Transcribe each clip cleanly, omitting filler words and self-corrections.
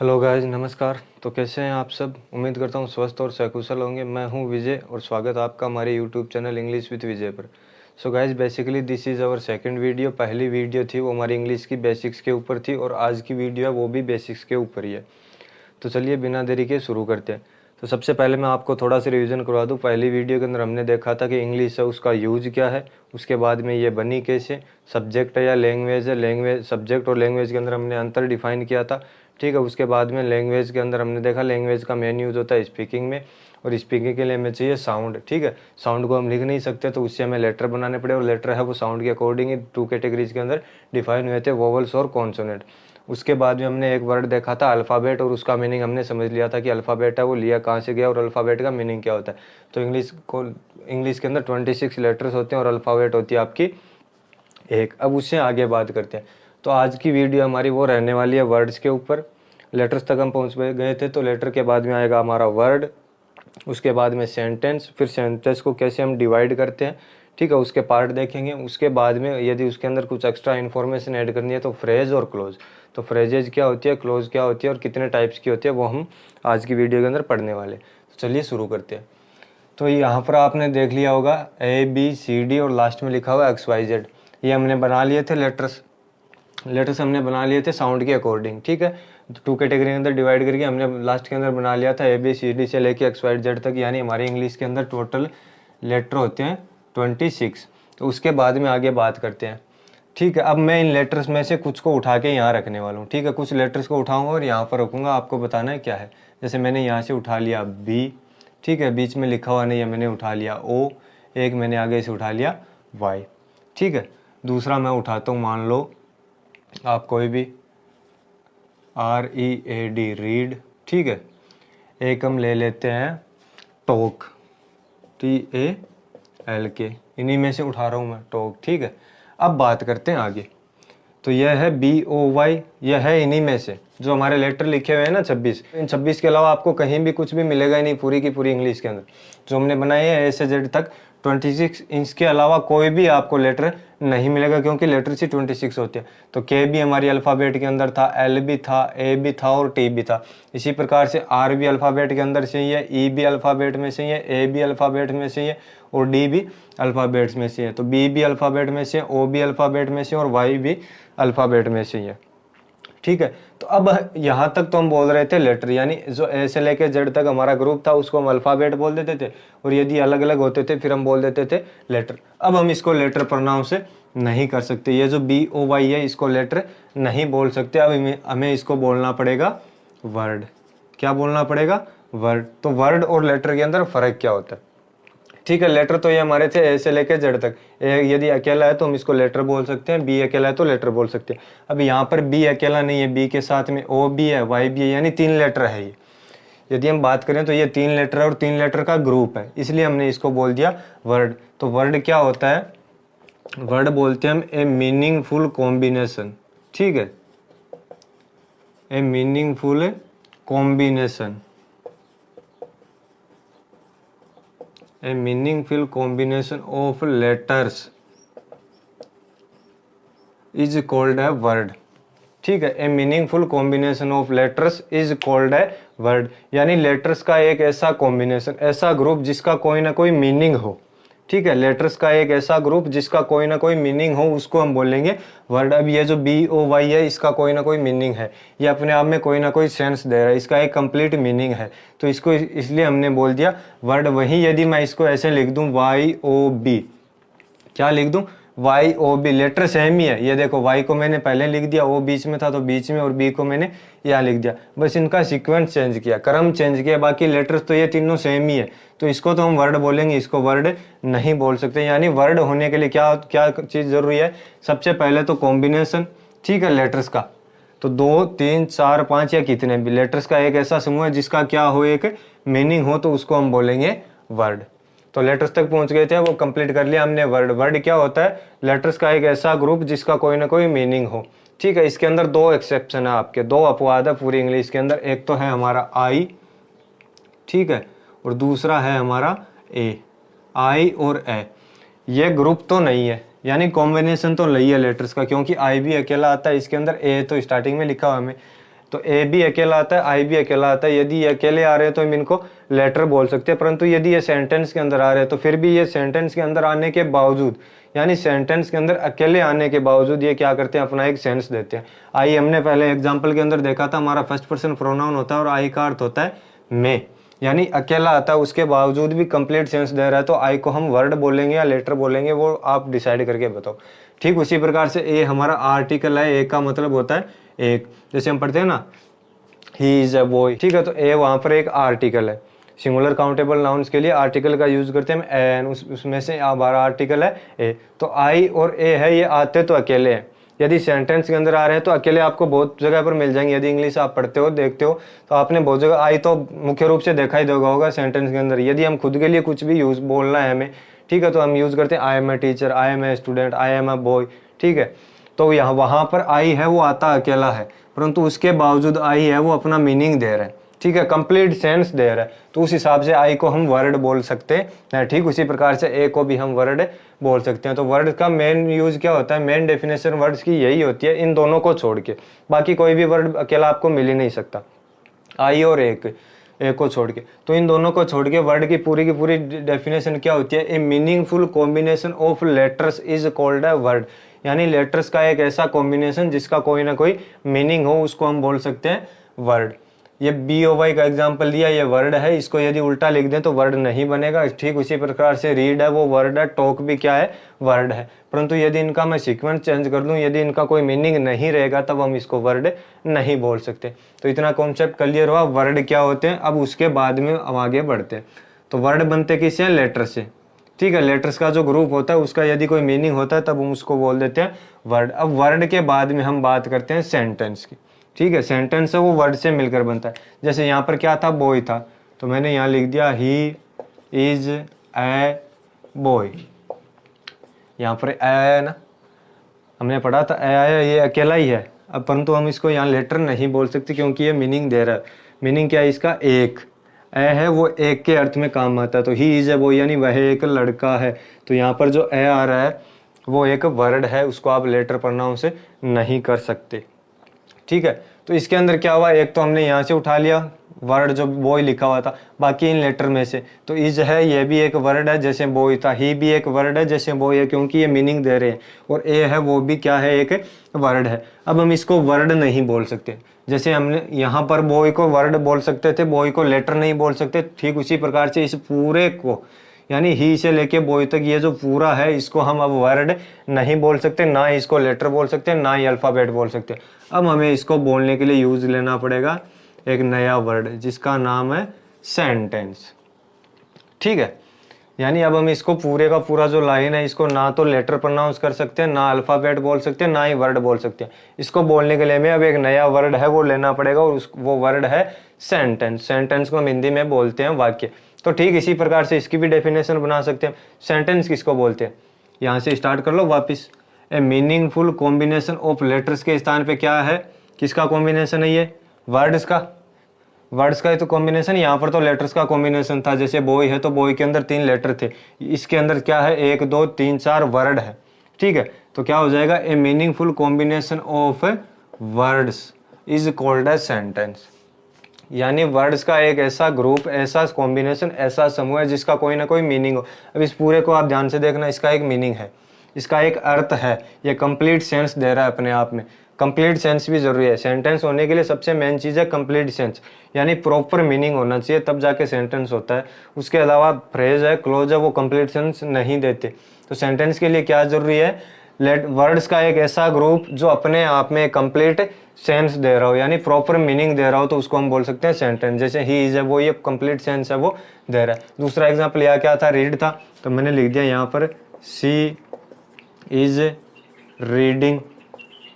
Hello guys, नमस्कार। तो कैसे हैं आप सब? उम्मीद करता हूँ स्वस्थ और सकुशल होंगे। मैं हूँ विजय और स्वागत है आपका हमारे YouTube channel English with Vijay पर। So guys, basically this is our second video. पहली वीडियो थी वो हमारी इंग्लिश की बेसिक्स के ऊपर थी और आज की वीडियो है वो भी बेसिक्स के ऊपर ही है। तो चलिए बिना देरी के शुरू करते हैं। तो सबसे पहले मैं आपको थोड़ा सा रिवीजन करवा दूँ। पहली वीडियो के अंदर हमने देखा था कि इंग्लिश है उसका यूज क्या है, उसके बाद में ये बनी कैसे, सब्जेक्ट है या लैंग्वेज है, लैंग्वेज सब्जेक्ट और लैंग्वेज के अंदर हमने अंतर डिफाइन किया था। ठीक है, उसके बाद में लैंग्वेज के अंदर हमने देखा लैंग्वेज का मेन यूज़ होता है स्पीकिंग में, और स्पीकिंग के लिए हमें चाहिए साउंड। ठीक है, साउंड को हम लिख नहीं सकते तो उससे हमें लेटर बनाने पड़े, और लेटर है वो साउंड के अकॉर्डिंग ही टू कैटेगरीज के अंदर डिफाइन हुए थे, वोवल्स और कॉन्सोनेंट। उसके बाद में हमने एक वर्ड देखा था अल्फ़ाबेट, और उसका मीनिंग हमने समझ लिया था कि अल्फ़ाबेट है वो लिया कहाँ से गया और अल्फ़ाबेट का मीनिंग क्या होता है। तो इंग्लिश के अंदर 26 लेटर्स होते हैं और अल्फ़ाबेट होती है आपकी एक। अब उससे आगे बात करते हैं। तो आज की वीडियो हमारी वो रहने वाली है वर्ड्स के ऊपर। लेटर्स तक हम पहुँच गए थे, तो लेटर के बाद में आएगा हमारा वर्ड, उसके बाद में सेंटेंस, फिर सेंटेंस को कैसे हम डिवाइड करते हैं, ठीक है, उसके पार्ट देखेंगे। उसके बाद में यदि उसके अंदर कुछ एक्स्ट्रा इन्फॉर्मेशन ऐड करनी है तो फ्रेज और क्लोज। तो फ्रेजेज क्या होती है, क्लोज क्या होती है और कितने टाइप्स की होती है, वो हम आज की वीडियो के अंदर पढ़ने वाले। तो चलिए शुरू करते हैं। तो यहाँ पर आपने देख लिया होगा ABCD और लास्ट में लिखा हुआ XYZ। ये हमने बना लिए थे लेटर्स हमने बना लिए थे साउंड के अकॉर्डिंग। ठीक है, टू कैटेगरी के अंदर डिवाइड करके हमने लास्ट के अंदर बना लिया था ABCD से लेके XYZ तक, यानी हमारी इंग्लिश के अंदर टोटल लेटर होते हैं 26। तो उसके बाद में आगे बात करते हैं। ठीक है, अब मैं इन लेटर्स में से कुछ को उठा के यहाँ रखने वाला हूँ। ठीक है, कुछ लेटर्स को उठाऊंगा और यहाँ पर रखूँगा, आपको बताना है क्या है। जैसे मैंने यहाँ से उठा लिया B, ठीक है, बीच में लिखा हुआ नहीं है, मैंने उठा लिया O, एक मैंने आगे से उठा लिया Y। ठीक है, दूसरा मैं उठाता हूँ, मान लो आप कोई भी READ, रीड। ठीक है, एक हम ले लेते हैं टॉक, TALK, इन्हीं में से उठा रहा हूँ मैं टॉक। ठीक है, अब बात करते हैं आगे। तो यह है BOY, यह है इन्हीं में से जो हमारे लेटर लिखे हुए हैं ना 26। इन 26 के अलावा आपको कहीं भी कुछ भी मिलेगा ही नहीं पूरी की पूरी इंग्लिश के अंदर। जो हमने बनाए हैं A से Z तक 26, इसके अलावा कोई भी आपको लेटर नहीं मिलेगा, क्योंकि लेटर से 26 होते हैं। तो K भी हमारी अल्फ़ाबेट के अंदर था, L भी था, A भी था और T भी था। इसी प्रकार से R भी अल्फ़ाबेट के अंदर से ही है, E भी अल्फ़ाबेट में से ही है, A भी अल्फ़ाबेट में से ही है और D भी अल्फ़ाबेट्स में से है। तो B भी अल्फ़ाबेट में से, O भी अल्फ़ाबेट में से और Y भी अल्फ़ाबेट में से ही है। ठीक है, तो अब यहाँ तक तो हम बोल रहे थे लेटर, यानी जो A से लेके Z तक हमारा ग्रुप था उसको हम अल्फ़ाबेट बोल देते थे, और यदि अलग अलग होते थे फिर हम बोल देते थे लेटर। अब हम इसको लेटर प्रोनाउन से नहीं कर सकते, ये जो BOY है इसको लेटर नहीं बोल सकते। अब हमें इसको बोलना पड़ेगा वर्ड। क्या बोलना पड़ेगा? वर्ड। तो वर्ड और लेटर के अंदर फ़र्क क्या होता है? ठीक है, लेटर तो ये हमारे थे A से लेकर Z तक। यदि अकेला है तो हम इसको लेटर बोल सकते हैं, B अकेला है तो लेटर बोल सकते हैं। अब यहाँ पर B अकेला नहीं है, B के साथ में O भी है, Y भी है, यानी 3 लेटर है ये। यदि हम बात करें तो ये 3 लेटर है और 3 लेटर का ग्रुप है, इसलिए हमने इसको बोल दिया वर्ड। तो वर्ड क्या होता है? वर्ड बोलते हैं हम ए मीनिंगफुल कॉम्बिनेशन। ठीक है, ए meaningful combination, a meaningful combination of letters is called a word। ठीक है, ए meaningful combination of letters is called a word, यानी लेटर्स का एक ऐसा कॉम्बिनेशन, ऐसा ग्रुप जिसका कोई ना कोई मीनिंग हो। ठीक है, लेटर्स का एक ऐसा ग्रुप जिसका कोई ना कोई मीनिंग हो, उसको हम बोलेंगे वर्ड। अब ये जो BOY है इसका कोई ना कोई मीनिंग है, ये अपने आप में कोई ना कोई सेंस दे रहा है, इसका एक कंप्लीट मीनिंग है, तो इसको इसलिए हमने बोल दिया वर्ड। वहीं यदि मैं इसको ऐसे लिख दूं YOB, क्या लिख दूं? YOB, लेटर सेम ही है। ये देखो Y को मैंने पहले लिख दिया, O बीच में था तो बीच में, और B को मैंने यहाँ लिख दिया, बस इनका सीक्वेंस चेंज किया, क्रम चेंज किया, बाकी लेटर्स तो ये तीनों सेम ही है। तो इसको तो हम वर्ड बोलेंगे, इसको वर्ड नहीं बोल सकते। यानी वर्ड होने के लिए क्या क्या चीज़ जरूरी है? सबसे पहले तो कॉम्बिनेशन, ठीक है, लेटर्स का। तो 2, 3, 4, 5 या कितने भी लेटर्स का एक ऐसा समूह है जिसका क्या हो, एक मीनिंग हो, तो उसको हम बोलेंगे वर्ड। तो लेटर्स तक पहुंच गए थे, वो कंप्लीट कर लिया हमने वर्ड। वर्ड क्या होता है? लेटर्स का एक ऐसा ग्रुप जिसका कोई ना कोई मीनिंग हो। ठीक है, इसके अंदर 2 एक्सेप्शन है आपके, 2 अपवाद है पूरी इंग्लिश के अंदर। एक तो है हमारा I, ठीक है, और दूसरा है हमारा A। I और A ये ग्रुप तो नहीं है, यानी कॉम्बिनेशन तो नहीं है लेटर्स का, क्योंकि I भी अकेला आता है इसके अंदर, A तो स्टार्टिंग में लिखा हुआ हमें। तो ए भी अकेला आता है, आई भी अकेला आता है। यदि ये अकेले आ रहे हैं तो हम इनको लेटर बोल सकते हैं, परंतु यदि ये सेंटेंस के अंदर आ रहे हैं तो फिर भी ये सेंटेंस के अंदर आने के बावजूद, यानी सेंटेंस के अंदर अकेले आने के बावजूद ये क्या करते हैं, अपना एक सेंस देते हैं। आई हमने पहले एग्जाम्पल के अंदर देखा था, हमारा फर्स्ट पर्सन प्रोनाउन होता है और आई का अर्थ होता है मैं, यानी अकेला आता है, उसके बावजूद भी कंप्लीट सेंस दे रहा है। तो आई को हम वर्ड बोलेंगे या लेटर बोलेंगे, वो आप डिसाइड करके बताओ। ठीक उसी प्रकार से ए हमारा आर्टिकल है, ए का मतलब होता है एक, जैसे हम पढ़ते हैं ना ही इज अ बॉय, ठीक है, तो ए वहां पर एक आर्टिकल है। सिंगुलर काउंटेबल नाउन्स के लिए आर्टिकल का यूज करते हैं हम एन, उसमें से हमारा आर्टिकल है ए। तो आई और ए है, ये आते तो अकेले हैं। यदि सेंटेंस के अंदर आ रहे हैं तो अकेले आपको बहुत जगह पर मिल जाएंगे। यदि इंग्लिश आप पढ़ते हो देखते हो तो आपने बहुत जगह आई तो मुख्य रूप से देखा ही होगा सेंटेंस के अंदर। यदि हम खुद के लिए कुछ भी यूज बोलना है हमें, ठीक है, तो हम यूज करते हैं I am a teacher, I am a student, I am a boy, ठीक है। तो यहाँ वहां पर आई है वो आता अकेला है, परंतु उसके बावजूद आई है वो अपना मीनिंग दे रहा है, ठीक है, कंप्लीट सेंस दे रहा है। तो उस हिसाब से आई को हम वर्ड बोल सकते हैं। ठीक उसी प्रकार से ए को भी हम वर्ड बोल सकते हैं। तो वर्ड का मेन यूज क्या होता है, मेन डेफिनेशन वर्ड्स की यही होती है, इन दोनों को छोड़ के। बाकी कोई भी वर्ड अकेला आपको मिल ही नहीं सकता, आई और ए को छोड़ के। तो इन दोनों को छोड़ के वर्ड की पूरी डेफिनेशन क्या होती है, ए meaningful combination of letters is called a word, यानी लेटर्स का एक ऐसा कॉम्बिनेशन जिसका कोई ना कोई मीनिंग हो, उसको हम बोल सकते हैं वर्ड। ये BOY का एग्जांपल दिया, ये वर्ड है, इसको यदि उल्टा लिख दें तो वर्ड नहीं बनेगा। ठीक उसी प्रकार से रीड है वो वर्ड है, टॉक भी क्या है, वर्ड है। परंतु यदि इनका मैं सीक्वेंस चेंज कर दूं, यदि इनका कोई मीनिंग नहीं रहेगा तब हम इसको वर्ड नहीं बोल सकते। तो इतना कॉन्सेप्ट क्लियर हुआ वर्ड क्या होते हैं। अब उसके बाद में हम आगे बढ़ते हैं। तो वर्ड बनते किससे, लेटर से, ठीक है। लेटर्स का जो ग्रुप होता है उसका यदि कोई मीनिंग होता है तब हम उसको बोल देते हैं वर्ड। अब वर्ड के बाद में हम बात करते हैं सेंटेंस की, ठीक है। सेंटेंस है वो वर्ड से मिलकर बनता है। जैसे यहाँ पर क्या था, बॉय था, तो मैंने यहाँ लिख दिया ही इज ए बॉय। यहाँ पर ए है ना, हमने पढ़ा था ए आया, ये अकेला ही है। अब परंतु हम इसको यहाँ लेटर नहीं बोल सकते क्योंकि ये मीनिंग दे रहा है। मीनिंग क्या है इसका, एक ए है वो एक के अर्थ में काम आता है। तो ही इज ए बॉय यानी वह एक लड़का है। तो यहाँ पर जो ए आ रहा है वो एक वर्ड है, उसको आप लेटर प्रोनाउन से नहीं कर सकते, ठीक है। तो इसके अंदर क्या हुआ, एक तो हमने यहाँ से उठा लिया वर्ड जो बॉय लिखा हुआ था, बाकी इन लेटर में से तो इज है ये भी एक वर्ड है जैसे बॉय था, ही भी एक वर्ड है जैसे बॉय है, क्योंकि ये मीनिंग दे रहे हैं। और ए है वो भी क्या है, एक वर्ड है। अब हम इसको वर्ड नहीं बोल सकते। जैसे हमने यहाँ पर बॉय को वर्ड बोल सकते थे, बॉय को लेटर नहीं बोल सकते, ठीक उसी प्रकार से इस पूरे को यानी ही से लेके बॉय तक ये जो पूरा है इसको हम अब वर्ड नहीं बोल सकते, ना ही इसको लेटर बोल सकते, ना ही अल्फाबेट बोल सकते। अब हमें इसको बोलने के लिए यूज लेना पड़ेगा एक नया वर्ड जिसका नाम है सेंटेंस, ठीक है। यानी अब हम इसको पूरे का पूरा जो लाइन है इसको ना तो लेटर प्रोनाउंस कर सकते हैं, ना अल्फाबेट बोल सकते हैं, ना ही वर्ड बोल सकते हैं। इसको बोलने के लिए हमें अब एक नया वर्ड है वो लेना पड़ेगा और वो वर्ड है सेंटेंस। सेंटेंस को हम हिंदी में बोलते हैं वाक्य। तो ठीक इसी प्रकार से इसकी भी डेफिनेशन बना सकते हैं। सेंटेंस किसको बोलते हैं, यहाँ से स्टार्ट कर लो वापिस। ए मीनिंगफुल कॉम्बिनेशन ऑफ लेटर्स के स्थान पे क्या है, किसका कॉम्बिनेशन है ये, वर्ड्स का। वर्ड्स का तो कॉम्बिनेशन, यहाँ पर तो लेटर्स का कॉम्बिनेशन था। जैसे बॉय है तो बॉय के अंदर 3 लेटर थे, इसके अंदर क्या है 1 2 3 4 वर्ड है, ठीक है। तो क्या हो जाएगा, a meaningful combination of words is called as sentence. यानी वर्ड्स का एक ऐसा ग्रुप, ऐसा कॉम्बिनेशन, ऐसा समूह है जिसका कोई ना कोई मीनिंग हो। अब इस पूरे को आप ध्यान से देखना, इसका एक मीनिंग है, इसका एक अर्थ है, ये कंप्लीट सेंस दे रहा है अपने आप में। कंप्लीट सेंस भी जरूरी है। सेंटेंस होने के लिए सबसे मेन चीज़ है कंप्लीट सेंस, यानी प्रॉपर मीनिंग होना चाहिए तब जाके सेंटेंस होता है। उसके अलावा फ्रेज है, क्लोज है, वो कंप्लीट सेंस नहीं देते। तो सेंटेंस के लिए क्या जरूरी है, वर्ड्स का एक ऐसा ग्रुप जो अपने आप में कंप्लीट सेंस दे रहा हो, यानी प्रॉपर मीनिंग दे रहा हो, तो उसको हम बोल सकते हैं सेंटेंस। जैसे ही इज है वो ये कंप्लीट सेंस है वो दे रहा है। दूसरा एग्जांपल यहाँ क्या था, रीड था, तो मैंने लिख दिया यहाँ पर सी इज रीडिंग,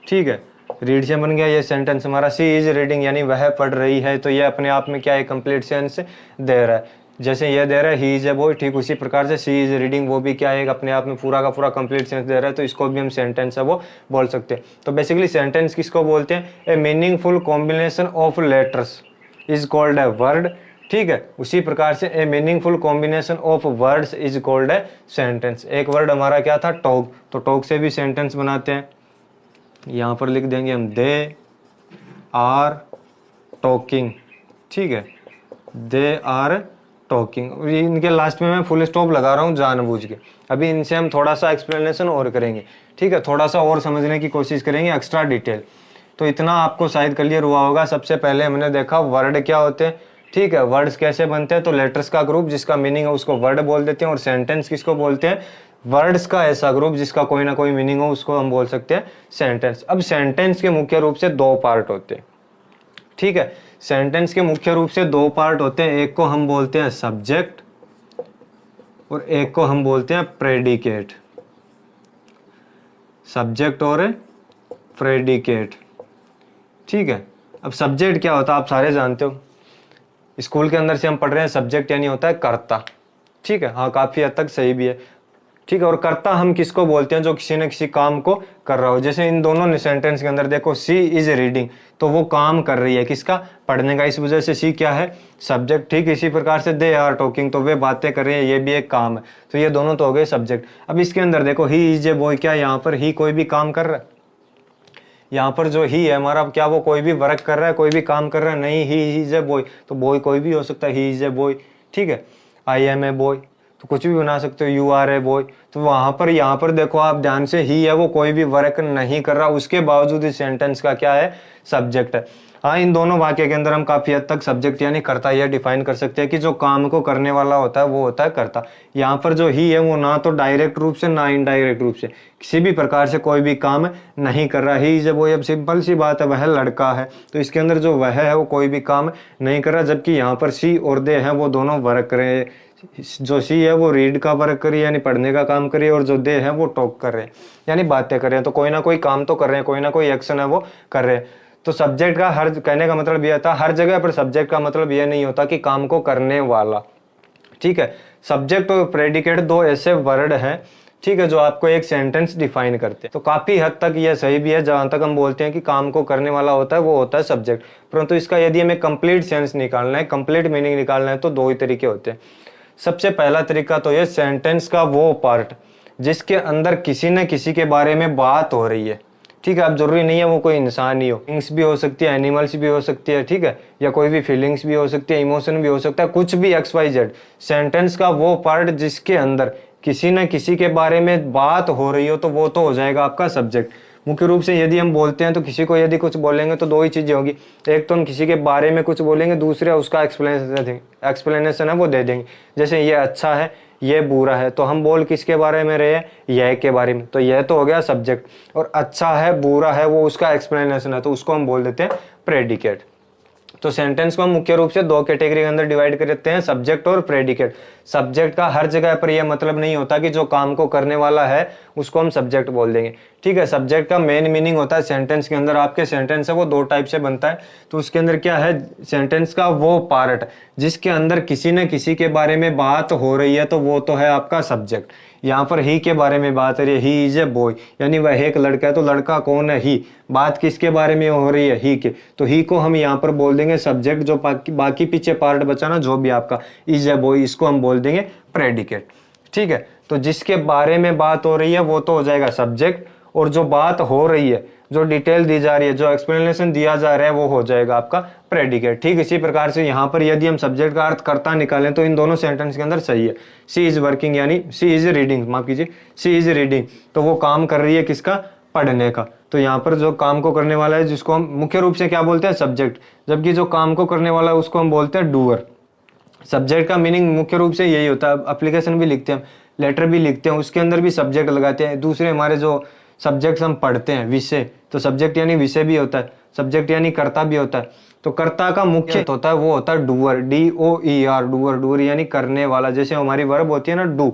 ठीक है। रीड से बन गया ये सेंटेंस हमारा, सी इज रीडिंग यानी वह पढ़ रही है। तो ये अपने आप में क्या है, कंप्लीट सेंस दे रहा है। जैसे ये दे रहा है ही इज ए बॉय, ठीक उसी प्रकार से सी इज रीडिंग वो भी क्या है, अपने आप में पूरा का पूरा कंप्लीट सेंस दे रहा है। तो इसको भी हम सेंटेंस है वो बोल सकते हैं। तो बेसिकली सेंटेंस किसको बोलते हैं, ए meaningful combination of letters is called a word, ठीक है। उसी प्रकार से ए meaningful combination of words is called a sentence. एक वर्ड हमारा क्या था, टॉक, तो टॉक से भी सेंटेंस बनाते हैं। यहाँ पर लिख देंगे हम दे आर टॉकिंग, ठीक है, दे आर टॉकिंग। इनके लास्ट में मैं फुल स्टॉप लगा रहा हूँ जानबूझ के। अभी इनसे हम थोड़ा सा एक्सप्लेनेशन और करेंगे, ठीक है, थोड़ा सा और समझने की कोशिश करेंगे, एक्स्ट्रा डिटेल। तो इतना आपको शायद क्लियर हुआ होगा। सबसे पहले हमने देखा वर्ड क्या होते हैं, ठीक है, वर्ड्स कैसे बनते हैं। तो लेटर्स का ग्रुप जिसका मीनिंग है उसको वर्ड बोल देते हैं, और सेंटेंस किसको बोलते हैं, वर्ड्स का ऐसा ग्रुप जिसका कोई ना कोई मीनिंग हो उसको हम बोल सकते हैं सेंटेंस। अब सेंटेंस के मुख्य रूप से दो पार्ट होते हैं, ठीक है, सेंटेंस के मुख्य रूप से दो पार्ट होते हैं। एक को हम बोलते हैं सब्जेक्ट और एक को हम बोलते हैं प्रेडिकेट। सब्जेक्ट और प्रेडिकेट, ठीक है। अब सब्जेक्ट क्या होता है आप सारे जानते हो, स्कूल के अंदर से हम पढ़ रहे हैं। सब्जेक्ट यानी होता है कर्ता, ठीक है, हाँ काफी हद तक सही भी है, ठीक है। और कर्ता हम किसको बोलते हैं, जो किसी न किसी काम को कर रहा हो। जैसे इन दोनों सेंटेंस के अंदर देखो, सी इज रीडिंग, तो वो काम कर रही है किसका, पढ़ने का, इस वजह से सी क्या है, सब्जेक्ट। ठीक इसी प्रकार से दे आर टॉकिंग, तो वे बातें कर रहे हैं, ये भी एक काम है। तो ये दोनों तो हो गए सब्जेक्ट। अब इसके अंदर देखो, ही इज ए बॉय, क्या यहाँ पर ही कोई भी काम कर रहा है, यहाँ पर जो ही है हमारा, क्या वो कोई भी वर्क कर रहा है, कोई भी काम कर रहा है, नहीं, ही इज ए बॉय। तो बॉय कोई भी हो सकता है, ही इज ए बॉय, ठीक है। आई एम ए बॉय, तो कुछ भी बना सकते हो, यू आर ए बॉय। तो वहां पर, यहाँ पर देखो आप ध्यान से, ही है वो कोई भी वर्क नहीं कर रहा, उसके बावजूद इस सेंटेंस का क्या है, सब्जेक्ट है। हाँ, इन दोनों वाक्य के अंदर हम काफी हद तक सब्जेक्ट यानी कर्ता यह डिफाइन कर सकते हैं कि जो काम को करने वाला होता है वो होता है कर्ता। यहाँ पर जो ही है वो ना तो डायरेक्ट रूप से ना इनडायरेक्ट रूप से किसी भी प्रकार से कोई भी काम नहीं कर रहा। ही जब वो, अब सिंपल सी बात है, वह लड़का है, तो इसके अंदर जो वह है वो कोई भी काम नहीं कर रहा। जबकि यहाँ पर सी और दे है वो दोनों वर्क कर रहे हैं। जो सी है वो रीड का वर्क करिए यानी पढ़ने का काम करिए, और जो दे है वो टॉक कर रहे हैं यानी बातें कर रहे हैं। तो कोई ना कोई काम तो कर रहे हैं, कोई ना कोई एक्शन है वो कर रहे हैं। तो सब्जेक्ट का हर कहने का मतलब यह था, हर जगह पर सब्जेक्ट का मतलब यह नहीं होता कि काम को करने वाला, ठीक है। सब्जेक्ट और प्रेडिकेट दो ऐसे वर्ड हैं, ठीक है, जो आपको एक सेंटेंस डिफाइन करते हैं। तो काफी हद तक यह सही भी है, जहां तक हम बोलते हैं कि काम को करने वाला होता है वो होता है सब्जेक्ट। परंतु इसका यदि हमें कंप्लीट सेंस निकालना है, कंप्लीट मीनिंग निकालना है, तो दो ही तरीके होते हैं। सबसे पहला तरीका तो यह, सेंटेंस का वो पार्ट जिसके अंदर किसी न किसी के बारे में बात हो रही है, ठीक है। अब जरूरी नहीं है वो कोई इंसान ही हो, थिंग्स भी हो सकती है, एनिमल्स भी हो सकती है, ठीक है, या कोई भी फीलिंग्स भी हो सकती है, इमोशन भी हो सकता है, कुछ भी XYZ। सेंटेंस का वो पार्ट जिसके अंदर किसी न किसी के बारे में बात हो रही हो, तो वो तो हो जाएगा आपका सब्जेक्ट। मुख्य रूप से यदि हम बोलते हैं तो किसी को यदि कुछ बोलेंगे तो दो ही चीजें होगी, एक तो हम किसी के बारे में कुछ बोलेंगे, दूसरा उसका एक्सप्लेनेशन है वो दे देंगे। जैसे ये अच्छा है, ये बुरा है, तो हम बोल किसके बारे में रहे हैं, यह के बारे में, तो यह तो हो गया सब्जेक्ट। और अच्छा है बुरा है वो उसका एक्सप्लेनेशन है, तो उसको हम बोल देते हैं प्रेडिकेट। तो सेंटेंस को हम मुख्य रूप से दो कैटेगरी के अंदर डिवाइड कर देते हैं, सब्जेक्ट और प्रेडिकेट। सब्जेक्ट का हर जगह पर यह मतलब नहीं होता कि जो काम को करने वाला है उसको हम सब्जेक्ट बोल देंगे, ठीक है। सब्जेक्ट का मेन मीनिंग होता है सेंटेंस के अंदर, आपके सेंटेंस है वो दो टाइप से बनता है। तो उसके अंदर क्या है, सेंटेंस का वो पार्ट जिसके अंदर किसी न किसी के बारे में बात हो रही है, तो वो तो है आपका सब्जेक्ट। यहाँ पर ही के बारे में बात हो रही है, ही इज ए बॉय, यानी वह एक लड़का है, तो लड़का कौन है, ही। बात किसके बारे में हो रही है, ही के, तो ही को हम यहाँ पर बोल देंगे सब्जेक्ट। जो बाकी पीछे पार्ट बचा ना जो भी आपका, इज ए बॉय, इसको हम बोल देंगे प्रेडिकेट, ठीक है। तो जिसके बारे में बात हो रही है वो तो हो जाएगा सब्जेक्ट, और जो बात हो रही है, जो डिटेल दी जा रही है, जो एक्सप्लेनेशन दिया जा रहा है, वो हो जाएगा आपका प्रेडिकेट। ठीक इसी प्रकार से यहाँ पर यदि हम सब्जेक्ट का अर्थ कर्ता निकालें तो इन दोनों सेंटेंस के अंदर सही है। सी इज वर्किंग यानी सी इज रीडिंग, माफ कीजिए, सी इज रीडिंग, तो वो काम कर रही है किसका, पढ़ने का। तो यहाँ पर जो काम को करने वाला है जिसको हम मुख्य रूप से क्या बोलते हैं, सब्जेक्ट, जबकि जो काम को करने वाला है उसको हम बोलते हैं डूअर। सब्जेक्ट का मीनिंग मुख्य रूप से यही होता है। एप्लीकेशन भी लिखते हैं, लेटर भी लिखते हैं, उसके अंदर भी सब्जेक्ट लगाते हैं। दूसरे हमारे जो सब्जेक्ट्स हम पढ़ते हैं, विषय, तो सब्जेक्ट यानी विषय भी होता है, सब्जेक्ट यानी कर्ता भी होता है। तो कर्ता का मुख्य होता है वो होता है डूअर, DOER, डूअर। डूअर यानी करने वाला। जैसे हमारी वर्ब होती है ना डू,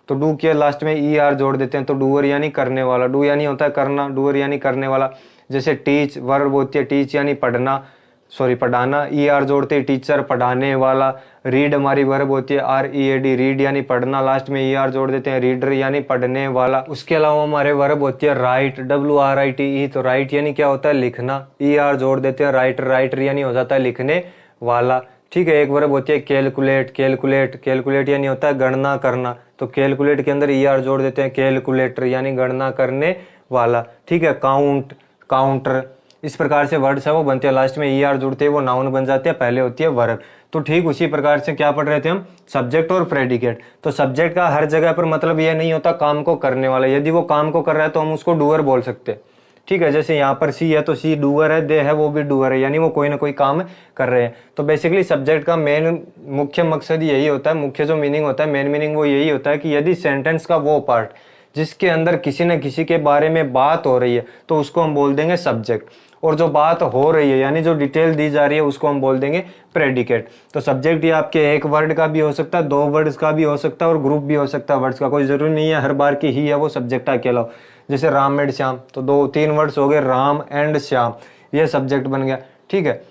तो डू के लास्ट में ER जोड़ देते हैं, तो डूअर यानी करने वाला। डू यानी होता है करना, डूअर यानी करने वाला। जैसे टीच वर्ब होती है, टीच यानी पढ़ना, सॉरी पढ़ाना, ER जोड़ते हैं टीचर, पढ़ाने वाला। रीड हमारी वर्ब होती है READ, रीड यानी पढ़ना, लास्ट में ER जोड़ देते हैं, रीडर यानी पढ़ने वाला। उसके अलावा हमारे वर्ब होती है राइट, WRITE, तो राइट यानी क्या होता है, लिखना, ER जोड़ देते हैं, राइटर, राइटर यानी हो जाता है लिखने वाला। ठीक है। एक वर्ब होती है कैलकुलेट, कैलकुलेट, कैलकुलेट यानी होता है गणना करना, तो कैलकुलेट के अंदर ER जोड़ देते हैं, कैलकुलेटर यानी गणना करने वाला। ठीक है। काउंट, काउंटर, इस प्रकार से वर्ड्स है वो बनते हैं, लास्ट में ER जुड़ते हैं वो नाउन बन जाते हैं, पहले होती है वर्ब। तो ठीक उसी प्रकार से क्या पढ़ रहे थे हम, सब्जेक्ट और प्रेडिकेट। तो सब्जेक्ट का हर जगह पर मतलब यह नहीं होता काम को करने वाला, यदि वो काम को कर रहा है तो हम उसको डूअर बोल सकते हैं, ठीक है। जैसे यहाँ पर सी है तो सी डूअर है, दे है वो भी डूअर है, यानी वो कोई ना कोई काम कर रहे हैं। तो बेसिकली सब्जेक्ट का मेन मुख्य मकसद यही होता है, मुख्य जो मीनिंग होता है, मेन मीनिंग वो यही होता है कि यदि सेंटेंस का वो पार्ट जिसके अंदर किसी न किसी के बारे में बात हो रही है तो उसको हम बोल देंगे सब्जेक्ट, और जो बात हो रही है यानी जो डिटेल दी जा रही है उसको हम बोल देंगे प्रेडिकेट। तो सब्जेक्ट ये आपके एक वर्ड का भी हो सकता है, 2 वर्ड्स का भी हो सकता है और ग्रुप भी हो सकता है वर्ड्स का, कोई जरूरी नहीं है हर बार की ही है वो सब्जेक्ट अकेला हो। जैसे राम एंड श्याम, तो 2-3 वर्ड्स हो गए, राम एंड श्याम, ये सब्जेक्ट बन गया, ठीक है।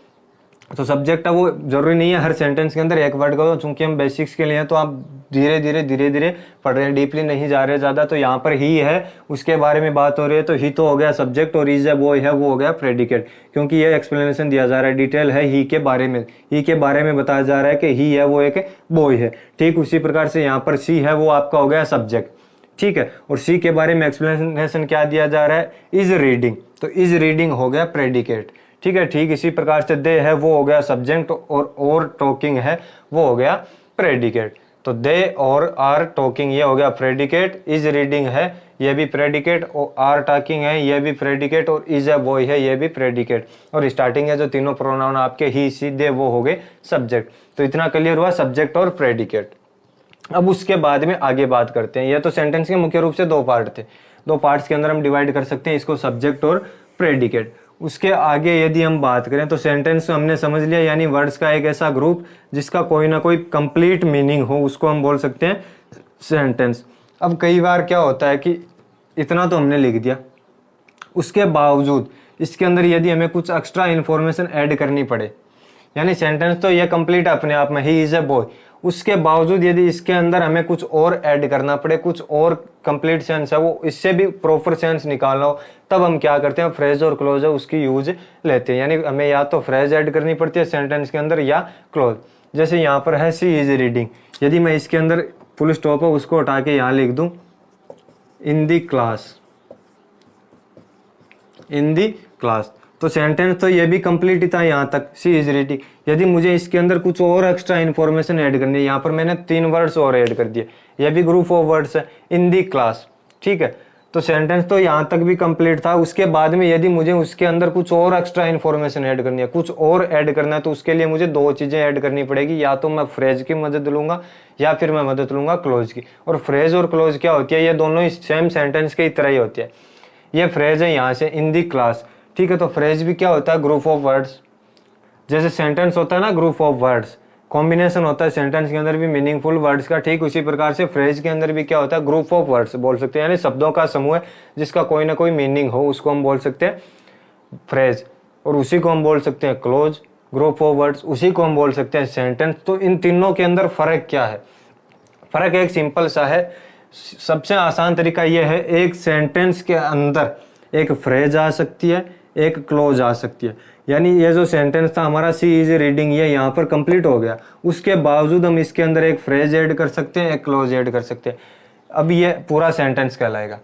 तो सब्जेक्ट है वो जरूरी नहीं है हर सेंटेंस के अंदर एक वर्ड का हो, चूंकि हम बेसिक्स के लिए हैं तो आप धीरे धीरे पढ़ रहे हैं, डीपली नहीं जा रहे ज्यादा। तो यहाँ पर ही है उसके बारे में बात हो रही है, तो ही तो हो गया सब्जेक्ट और इज है बॉय है वो हो गया प्रेडिकेट, क्योंकि ये एक्सप्लेनेशन दिया जा रहा है, डिटेल है ही के बारे में, ही के बारे में बताया जा रहा है कि ही है वो एक बॉय है। ठीक उसी प्रकार से यहाँ पर सी है वो आपका हो गया सब्जेक्ट, ठीक है। और सी के बारे में एक्सप्लेनेशन क्या दिया जा रहा है, इज रीडिंग, तो इज रीडिंग हो गया प्रेडिकेट, ठीक है। ठीक इसी प्रकार से दे है वो हो गया सब्जेक्ट और टॉकिंग है वो हो गया प्रेडिकेट। तो दे और आर टॉकिंग ये हो गया प्रेडिकेट, इज रीडिंग है ये भी प्रेडिकेट, और आर टॉकिंग है ये भी प्रेडिकेट, और इज अ बॉय है ये भी प्रेडिकेट, और स्टार्टिंग है जो तीनों प्रोनाउन आपके ही सी दे वो हो गए सब्जेक्ट। तो इतना क्लियर हुआ सब्जेक्ट और प्रेडिकेट। अब उसके बाद में आगे बात करते हैं, ये तो सेंटेंस के मुख्य रूप से 2 पार्ट थे, 2 पार्ट्स के अंदर हम डिवाइड कर सकते हैं इसको, सब्जेक्ट और प्रेडिकेट। उसके आगे यदि हम बात करें तो सेंटेंस हमने समझ लिया, यानी वर्ड्स का एक ऐसा ग्रुप जिसका कोई ना कोई कंप्लीट मीनिंग हो, उसको हम बोल सकते हैं सेंटेंस। अब कई बार क्या होता है कि इतना तो हमने लिख दिया, उसके बावजूद इसके अंदर यदि हमें कुछ एक्स्ट्रा इन्फॉर्मेशन ऐड करनी पड़े, यानी सेंटेंस तो ये कंप्लीट अपने आप में, ही इज ए बॉय, उसके बावजूद यदि इसके अंदर हमें कुछ और ऐड करना पड़े, कुछ और कंप्लीट सेंस है वो, इससे भी प्रॉपर सेंस निकालना हो, तब हम क्या करते हैं, फ्रेज और क्लोज है उसकी यूज लेते हैं। यानी हमें या तो फ्रेज ऐड करनी पड़ती है सेंटेंस के अंदर या क्लोज। जैसे यहाँ पर है सी इज रीडिंग, यदि मैं इसके अंदर फुल स्टॉप है उसको हटा के यहाँ लिख दूं इन दी क्लास, इन दी क्लास, तो सेंटेंस तो ये भी कंप्लीट ही था यहाँ तक, सी इज रीडिंग। यदि मुझे इसके अंदर कुछ और एक्स्ट्रा इन्फॉर्मेशन ऐड करनी है, यहाँ पर मैंने 3 वर्ड्स और ऐड कर दिए, ये भी ग्रुप ऑफ वर्ड्स है, इन दी क्लास, ठीक है। तो सेंटेंस तो यहाँ तक भी कंप्लीट था, उसके बाद में यदि मुझे उसके अंदर कुछ और एक्स्ट्रा इन्फॉर्मेशन ऐड करनी है, कुछ और ऐड करना है, तो उसके लिए मुझे 2 चीजें ऐड करनी पड़ेगी, या तो मैं फ्रेज की मदद लूंगा या फिर मैं मदद लूंगा क्लोज की। और फ्रेज और क्लोज क्या होती है, ये दोनों ही सेम सेंटेंस की तरह ही होती है। ये फ्रेज है यहाँ से इन दी क्लास, ठीक है। तो फ्रेज भी क्या होता है, ग्रुप ऑफ वर्ड्स, जैसे सेंटेंस होता है ना ग्रुप ऑफ वर्ड्स, कॉम्बिनेशन होता है सेंटेंस के अंदर भी मीनिंगफुल वर्ड्स का, ठीक उसी प्रकार से फ्रेज के अंदर भी क्या होता है, ग्रुप ऑफ वर्ड्स बोल सकते हैं, यानी शब्दों का समूह है जिसका कोई ना कोई मीनिंग हो, उसको हम बोल सकते हैं फ्रेज, और उसी को हम बोल सकते हैं क्लोज, ग्रुप ऑफ वर्ड्स उसी को हम बोल सकते हैं सेंटेंस। तो इन तीनों के अंदर फर्क क्या है, फर्क एक सिंपल सा है, सबसे आसान तरीका यह है, एक सेंटेंस के अंदर एक फ्रेज आ सकती है, एक क्लोज आ सकती है। यानी ये जो सेंटेंस था हमारा सी इज रीडिंग, ये यहाँ पर कंप्लीट हो गया, उसके बावजूद हम इसके अंदर एक फ्रेज ऐड कर सकते हैं, एक क्लोज ऐड कर सकते हैं। अब ये पूरा सेंटेंस कहलाएगा।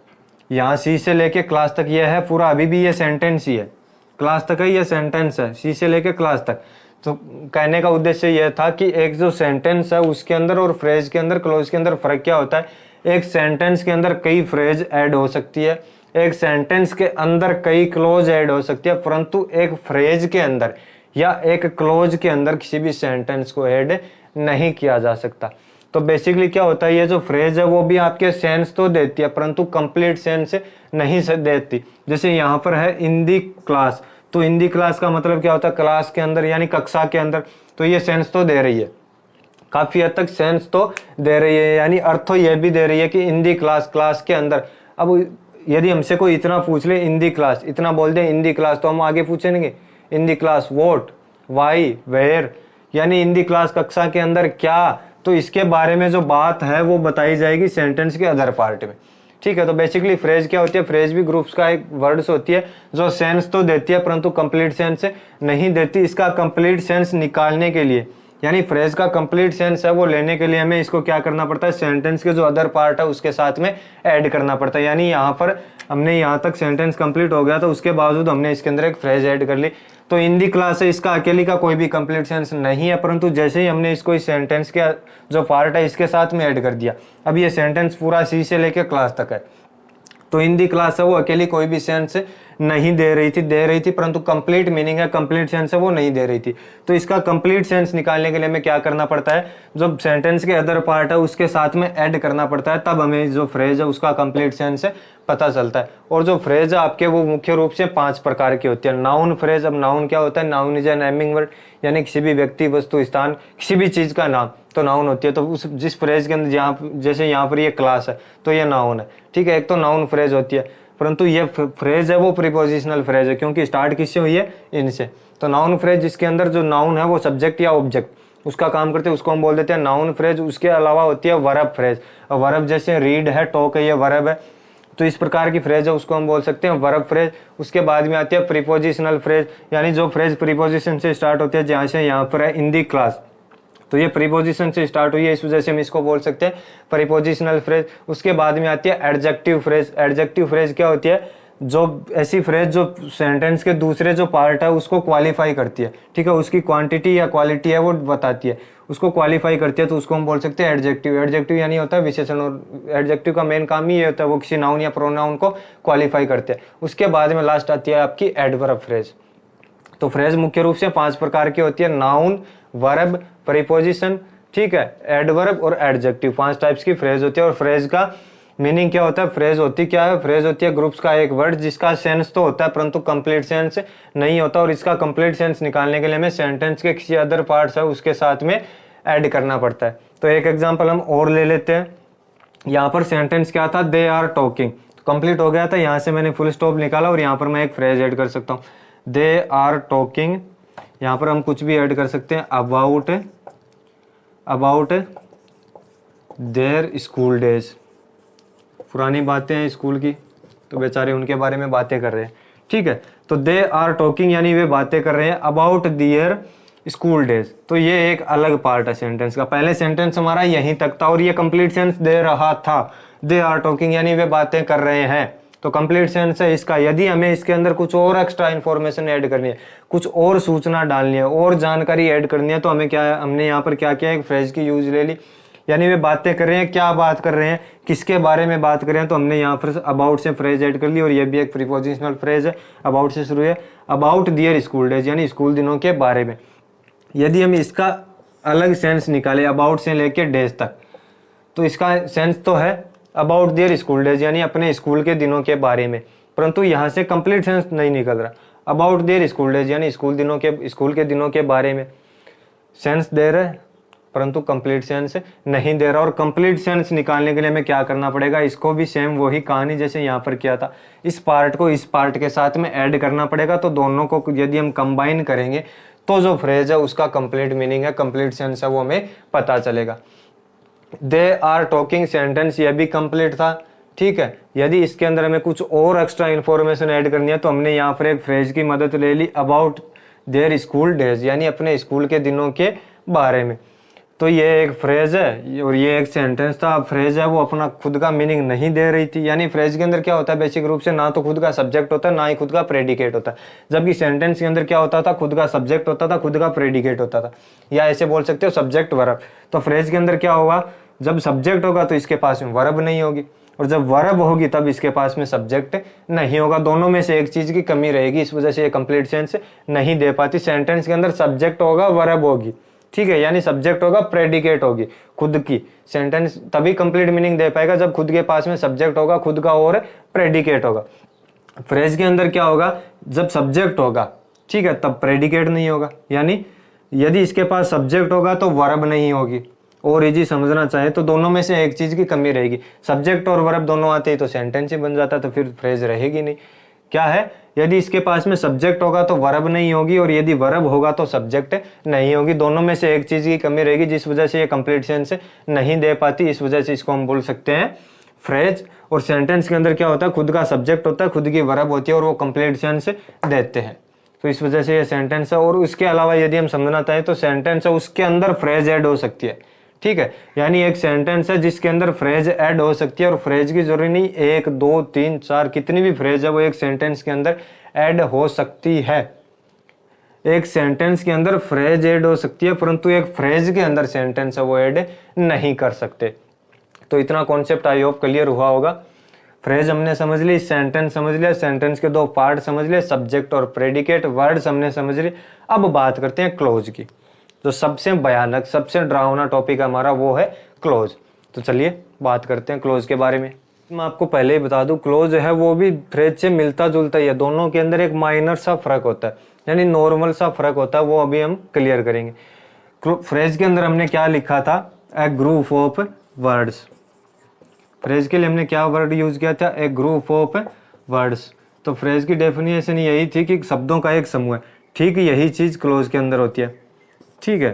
यहाँ सी से लेके क्लास तक ये है पूरा, अभी भी ये सेंटेंस ही है, क्लास तक है ये सेंटेंस है, सी से लेके क्लास तक। तो कहने का उद्देश्य यह था कि एक जो सेंटेंस है उसके अंदर और फ्रेज के अंदर, क्लोज के अंदर फर्क क्या होता है, एक सेंटेंस के अंदर कई फ्रेज ऐड हो सकती है, एक सेंटेंस के अंदर कई क्लोज ऐड हो सकती है, परंतु एक फ्रेज के अंदर या एक क्लोज के अंदर किसी भी सेंटेंस को ऐड नहीं किया जा सकता। तो बेसिकली क्या होता है, ये जो फ्रेज है वो भी आपके सेंस तो देती है परंतु कंप्लीट सेंस नहीं देती। जैसे यहाँ पर है इन दी क्लास, तो इन दी क्लास का मतलब क्या होता है, क्लास के अंदर यानी कक्षा के अंदर, तो ये सेंस तो दे रही है, काफी हद तक सेंस तो दे रही है, यानी अर्थ तो ये भी दे रही है कि इन दी क्लास, क्लास के अंदर। अब यदि हमसे कोई इतना पूछ ले इन दी क्लास, इतना बोल दे इन दी क्लास, तो हम आगे पूछेंगे इन दी क्लास व्हाट, व्हाई, वेयर, यानी इन दी क्लास कक्षा के अंदर क्या, तो इसके बारे में जो बात है वो बताई जाएगी सेंटेंस के अदर पार्ट में, ठीक है। तो बेसिकली फ्रेज क्या होती है, फ्रेज भी ग्रुप्स का एक वर्ड्स होती है जो सेंस तो देती है परंतु कंप्लीट सेंस नहीं देती। इसका कंप्लीट सेंस निकालने के लिए यानी फ्रेज का कंप्लीट सेंस है वो लेने के लिए हमें इसको क्या करना पड़ता है, सेंटेंस के जो अदर पार्ट है उसके साथ में ऐड करना पड़ता है। यानी यहाँ पर हमने यहाँ तक सेंटेंस कंप्लीट हो गया तो उसके बावजूद हमने इसके अंदर एक फ्रेज ऐड कर ली। तो इन दी क्लास है, इसका अकेली का कोई भी कंप्लीट सेंस नहीं है, परंतु जैसे ही हमने इसको इस सेंटेंस के जो पार्ट है इसके साथ में ऐड कर दिया, अब ये सेंटेंस पूरा सी से लेके क्लास तक है, तो इन दी क्लास है वो अकेली कोई भी सेंस नहीं दे रही थी, परंतु कंप्लीट मीनिंग है, कंप्लीट सेंस है वो नहीं दे रही थी। तो इसका कंप्लीट सेंस निकालने के लिए हमें क्या करना पड़ता है, जो सेंटेंस के अदर पार्ट है उसके साथ में ऐड करना पड़ता है, तब हमें जो फ्रेज है उसका कंप्लीट सेंस पता चलता है। और जो फ्रेज है आपके वो मुख्य रूप से 5 प्रकार की होती है। नाउन फ्रेज, अब नाउन क्या होता है, noun is a naming word, यानी किसी भी व्यक्ति, वस्तु, स्थान, किसी भी चीज का नाम तो नाउन होती है। तो उस जिस फ्रेज के अंदर जैसे यहाँ पर ये क्लास है तो ये नाउन है, ठीक है, एक तो नाउन फ्रेज होती है, परंतु ये फ्रेज है वो प्रीपोजिशनल फ्रेज है, क्योंकि स्टार्ट किससे हुई है, इनसे। तो नाउन फ्रेज जिसके अंदर जो नाउन है वो सब्जेक्ट या ऑब्जेक्ट उसका काम करते हैं, उसको हम बोल देते हैं नाउन फ्रेज। उसके अलावा होती है वर्ब फ्रेज, और वर्ब जैसे रीड है, टॉक है, ये वर्ब है, तो इस प्रकार की फ्रेज है उसको हम बोल सकते हैं वर्ब फ्रेज। उसके बाद में आती है प्रीपोजिशनल फ्रेज, यानी जो फ्रेज प्रीपोजिशन से स्टार्ट होती है, जहाँ से यहाँ पर है इन दी क्लास, तो ये प्रीपोजिशन से स्टार्ट हुई है, इस वजह से हम इसको बोल सकते हैं प्रीपोजिशनल फ्रेज। उसके बाद में आती है एडजेक्टिव फ्रेज। एडजेक्टिव फ्रेज क्या होती है, जो ऐसी फ्रेज जो सेंटेंस के दूसरे जो पार्ट है उसको क्वालिफाई करती है, ठीक है, उसकी क्वांटिटी या क्वालिटी है वो बताती है, उसको क्वालिफाई करती है, तो उसको हम बोल सकते हैं एडजेक्टिव। एडजेक्टिव यानी होता है विशेषण, और एडजेक्टिव का मेन काम ही ये होता है वो किसी नाउन या प्रोनाउन को क्वालिफाई करते हैं। उसके बाद में लास्ट आती है आपकी एडवर्ब फ्रेज। तो फ्रेज मुख्य रूप से 5 प्रकार की होती है, नाउन, वर्ब, प्रीपोजिशन, ठीक है, एडवर्ब और एडजेक्टिव, 5 टाइप्स की फ्रेज होती है। और फ्रेज का मीनिंग क्या होता है, फ्रेज होती क्या है, फ्रेज होती है ग्रुप्स का एक वर्ड जिसका सेंस तो होता है परंतु कंप्लीट सेंस नहीं होता, और इसका कंप्लीट सेंस निकालने के लिए हमें सेंटेंस के किसी अदर पार्ट्स है उसके साथ में ऐड करना पड़ता है। तो एक एग्जांपल हम और ले लेते हैं। यहाँ पर सेंटेंस क्या था, दे आर टॉकिंग, कंप्लीट हो गया था, यहाँ से मैंने फुल स्टॉप निकाला और यहाँ पर मैं एक फ्रेज ऐड कर सकता हूँ, दे आर टॉकिंग। यहाँ पर हम कुछ भी ऐड कर सकते हैं, अबाउट देयर स्कूल डेज, पुरानी बातें हैं स्कूल की, तो बेचारे उनके बारे में बातें कर रहे हैं, ठीक है। तो दे आर टॉकिंग यानी वे बातें कर रहे हैं अबाउट देयर स्कूल डेज, तो ये एक अलग पार्ट है सेंटेंस का। पहले सेंटेंस हमारा यहीं तक था और ये कंप्लीट सेंस दे रहा था, दे आर टॉकिंग यानी वे बातें कर रहे हैं, तो कंप्लीट सेंस है इसका। यदि हमें इसके अंदर कुछ और एक्स्ट्रा इन्फॉर्मेशन ऐड करनी है, कुछ और सूचना डालनी है, और जानकारी ऐड करनी है, तो हमें क्या है, हमने यहाँ पर क्या किया, एक फ्रेज की यूज ले ली, यानी वे बातें कर रहे हैं, क्या बात कर रहे हैं, किसके बारे में बात कर रहे हैं, तो हमने यहाँ पर अबाउट से फ्रेज ऐड कर ली, और ये भी एक प्रीपोजिशनल फ्रेज है, अबाउट से शुरू है, अबाउट दियर स्कूल डेज यानी स्कूल दिनों के बारे में। यदि हम इसका अलग सेंस निकाले अबाउट से लेके डेज तक, तो इसका सेंस तो है अबाउट देयर स्कूल डेज यानी अपने स्कूल के दिनों के बारे में, परंतु यहाँ से कंप्लीट सेंस नहीं निकल रहा। अबाउट देयर स्कूल डेज यानी स्कूल के दिनों के बारे में सेंस दे रहा है, परंतु कंप्लीट सेंस नहीं दे रहा। और कंप्लीट सेंस निकालने के लिए हमें क्या करना पड़ेगा, इसको भी सेम वही कहानी जैसे यहाँ पर किया था, इस पार्ट को इस पार्ट के साथ में ऐड करना पड़ेगा। तो दोनों को यदि हम कंबाइन करेंगे तो जो फ्रेज है उसका कंप्लीट मीनिंग है, कंप्लीट सेंस है वो हमें पता चलेगा। दे आर टॉकिंग सेंटेंस ये भी कंप्लीट था, ठीक है। यदि इसके अंदर हमें कुछ और एक्स्ट्रा इन्फॉर्मेशन ऐड करनी है तो हमने यहाँ पर एक फ्रेज की मदद ले ली, अबाउट देयर स्कूल डेज यानी अपने स्कूल के दिनों के बारे में। तो ये एक फ्रेज है और ये एक सेंटेंस था। फ्रेज है वो अपना खुद का मीनिंग नहीं दे रही थी, यानी फ्रेज के अंदर क्या होता है, बेसिक रूप से ना तो खुद का सब्जेक्ट होता है ना ही खुद का प्रेडिकेट होता है, जबकि सेंटेंस के अंदर क्या होता था, खुद का सब्जेक्ट होता था, खुद का प्रेडिकेट होता था, या ऐसे बोल सकते हो सब्जेक्ट वर्ब। तो फ्रेज के अंदर क्या होगा, जब सब्जेक्ट होगा तो इसके पास में वर्ब नहीं होगी, और जब वर्ब होगी तब इसके पास में सब्जेक्ट नहीं होगा, दोनों में से एक चीज की कमी रहेगी, इस वजह से ये कंप्लीट सेंस नहीं दे पाती। सेंटेंस के अंदर सब्जेक्ट होगा, वर्ब होगी, ठीक है, यानी सब्जेक्ट होगा, प्रेडिकेट होगी खुद की। सेंटेंस तभी कंप्लीट मीनिंग दे पाएगा जब खुद के पास में सब्जेक्ट होगा, खुद का और प्रेडिकेट होगा। फ्रेज के अंदर क्या होगा, जब सब्जेक्ट होगा, ठीक है, तब प्रेडिकेट नहीं होगा, यानी यदि इसके पास सब्जेक्ट होगा तो वर्ब नहीं होगी। और इजी समझना चाहे तो दोनों में से एक चीज की कमी रहेगी, सब्जेक्ट और वर्ब दोनों आते ही तो सेंटेंस ही बन जाता, तो फिर फ्रेज रहेगी नहीं। क्या है, यदि इसके पास में सब्जेक्ट होगा तो वर्ब नहीं होगी, और यदि वर्ब होगा तो सब्जेक्ट नहीं होगी, दोनों में से एक चीज की कमी रहेगी, जिस वजह से ये कंप्लीट सेंस नहीं दे पाती। इस वजह से इसको हम बोल सकते हैं फ्रेज। और सेंटेंस के अंदर क्या होता है, खुद का सब्जेक्ट होता है, खुद की वर्ब होती है, और वो कंप्लीट सेंस देते हैं। तो इस वजह से ये सेंटेंस है। और उसके अलावा यदि हम समझना चाहें तो सेंटेंस है उसके अंदर फ्रेज ऐड हो सकती है, ठीक है। यानी एक सेंटेंस है जिसके अंदर फ्रेज ऐड हो सकती है, और फ्रेज की जरूरी नहीं, 1 2 3 4 कितनी भी फ्रेज है वो एक सेंटेंस के अंदर ऐड हो सकती है। एक सेंटेंस के अंदर फ्रेज ऐड हो सकती है, परंतु एक फ्रेज के अंदर सेंटेंस है वो ऐड नहीं कर सकते। तो इतना कॉन्सेप्ट आई होप क्लियर हुआ होगा। फ्रेज हमने समझ ली, सेंटेंस समझ लिया, सेंटेंस के 2 पार्ट समझ लिए, सब्जेक्ट और प्रेडिकेट, वर्ड्स हमने समझ लिए। अब बात करते हैं क्लोज की। जो सबसे भयानक, सबसे डरावना टॉपिक हमारा वो है क्लोज। तो चलिए बात करते हैं क्लोज के बारे में। मैं आपको पहले ही बता दूं, क्लोज है वो भी फ्रेज से मिलता जुलता ही है, दोनों के अंदर एक माइनर सा फर्क होता है, यानी नॉर्मल सा फर्क होता है, वो अभी हम क्लियर करेंगे। फ्रेज के अंदर हमने क्या लिखा था, ए ग्रुप ऑफ वर्ड्स। फ्रेज के लिए हमने क्या वर्ड यूज किया था, ए ग्रुप ऑफ वर्ड्स। तो फ्रेज की डेफिनेशन यही थी कि शब्दों का एक समूह है। ठीक यही चीज क्लोज के अंदर होती है, ठीक है।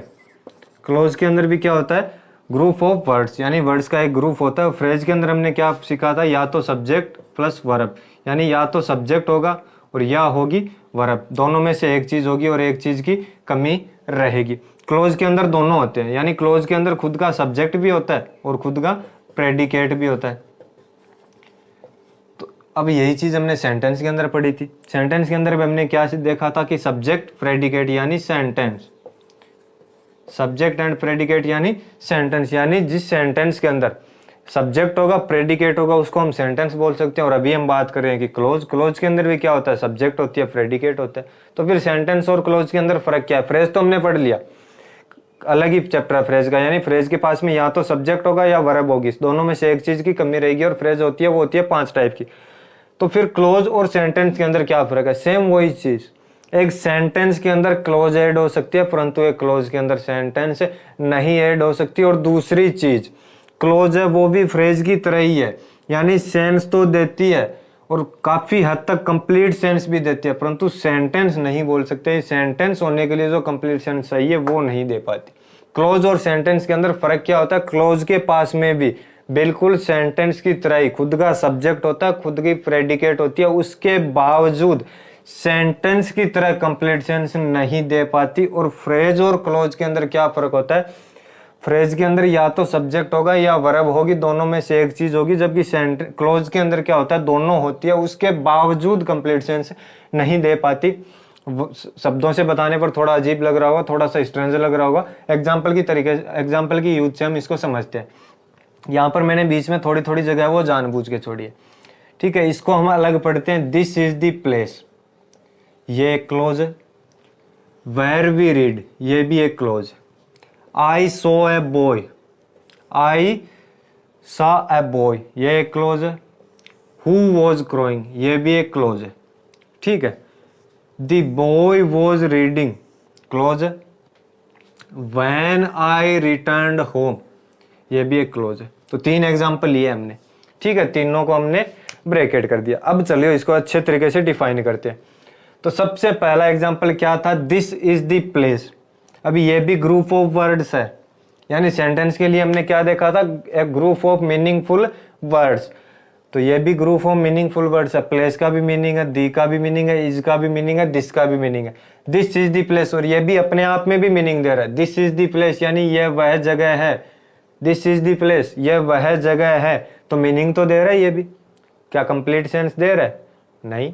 क्लोज के अंदर भी क्या होता है, ग्रुप ऑफ वर्ड्स, यानी वर्ड्स का एक ग्रुप होता है। फ्रेज के अंदर हमने क्या सीखा था, या तो सब्जेक्ट प्लस वर्ब, यानी या तो सब्जेक्ट होगा और या होगी वर्ब, दोनों में से एक चीज होगी और एक चीज की कमी रहेगी। क्लोज के अंदर दोनों होते हैं, यानी क्लोज के अंदर खुद का सब्जेक्ट भी होता है और खुद का प्रेडिकेट भी होता है। तो अब यही चीज हमने सेंटेंस के अंदर पढ़ी थी। सेंटेंस के अंदर भी हमने क्या देखा था कि सब्जेक्ट प्रेडिकेट यानी सेंटेंस, सब्जेक्ट एंड प्रेडिकेट यानी सेंटेंस, यानी जिस सेंटेंस के अंदर सब्जेक्ट होगा प्रेडिकेट होगा उसको हम सेंटेंस बोल सकते हैं। और अभी हम बात कर रहे हैं कि क्लोज के अंदर भी क्या होता है, सब्जेक्ट होती है, प्रेडिकेट होता है। तो फिर सेंटेंस और क्लोज के अंदर फर्क क्या है। फ्रेज तो हमने पढ़ लिया, अलग ही चैप्टर है फ्रेज का, यानी फ्रेज के पास में या तो सब्जेक्ट होगा या वर्ब होगी, दोनों में से एक चीज की कमी रहेगी। और फ्रेज होती है वो होती है 5 टाइप की। तो फिर क्लोज और सेंटेंस के अंदर क्या फर्क है, सेम वही चीज। एक सेंटेंस के अंदर क्लोज ऐड हो सकती है, परंतु एक क्लोज के अंदर सेंटेंस नहीं ऐड हो सकती। और दूसरी चीज, क्लोज है वो भी फ्रेज की तरह ही है, यानी सेंस तो देती है और काफी हद तक कंप्लीट सेंस भी देती है, परंतु सेंटेंस नहीं बोल सकते। सेंटेंस होने के लिए जो कंप्लीट सेंस चाहिए वो नहीं दे पाती। क्लोज और सेंटेंस के अंदर फर्क क्या होता है, क्लोज के पास में भी बिल्कुल सेंटेंस की तरह ही खुद का सब्जेक्ट होता है, खुद की प्रेडिकेट होती है, उसके बावजूद सेंटेंस की तरह कंप्लीट सेंस नहीं दे पाती। और फ्रेज और क्लोज के अंदर क्या फर्क होता है, फ्रेज के अंदर या तो सब्जेक्ट होगा या वर्ब होगी, दोनों में से एक चीज होगी, जबकि क्लोज के अंदर क्या होता है, दोनों होती है, उसके बावजूद कंप्लीट सेंस नहीं दे पाती। शब्दों से बताने पर थोड़ा अजीब लग रहा होगा, थोड़ा सा स्ट्रेंज लग रहा होगा। एग्जाम्पल की यूज से हम इसको समझते हैं। यहाँ पर मैंने बीच में थोड़ी थोड़ी जगह वो जानबूझ के छोड़ी है, ठीक है। इसको हम अलग पढ़ते हैं, दिस इज द प्लेस, ये एक क्लोज है। वेयर वी रीड, ये भी एक क्लोज है। आई सो ए बॉय, आई सा ए बॉय, ये एक क्लोज है। हु वॉज क्रोइंग, ये भी एक क्लोज है, ठीक है। The boy was reading, close है। व्हेन आई रिटर्न्ड होम, ये भी एक क्लोज है। तो 3 एग्जाम्पल लिए हमने, ठीक है, तीनों को हमने ब्रैकेट कर दिया। अब चलिए इसको अच्छे तरीके से डिफाइन करते हैं। तो सबसे पहला एग्जाम्पल क्या था, दिस इज द प्लेस। अभी ये भी ग्रुप ऑफ वर्ड्स है, यानी सेंटेंस के लिए हमने क्या देखा था, एक ग्रुप ऑफ मीनिंगफुल वर्ड्स। तो ये भी ग्रुप ऑफ मीनिंगफुल वर्ड्स है। प्लेस का भी मीनिंग है, दी का भी मीनिंग है, इज का भी मीनिंग है, दिस का भी मीनिंग है। दिस इज द प्लेस, और ये भी अपने आप में भी मीनिंग दे रहा है। दिस इज द प्लेस यानी यह वह जगह है, दिस इज द प्लेस, यह वह जगह है। तो मीनिंग तो दे रहा है ये भी, क्या कंप्लीट सेंस दे रहा है, नहीं।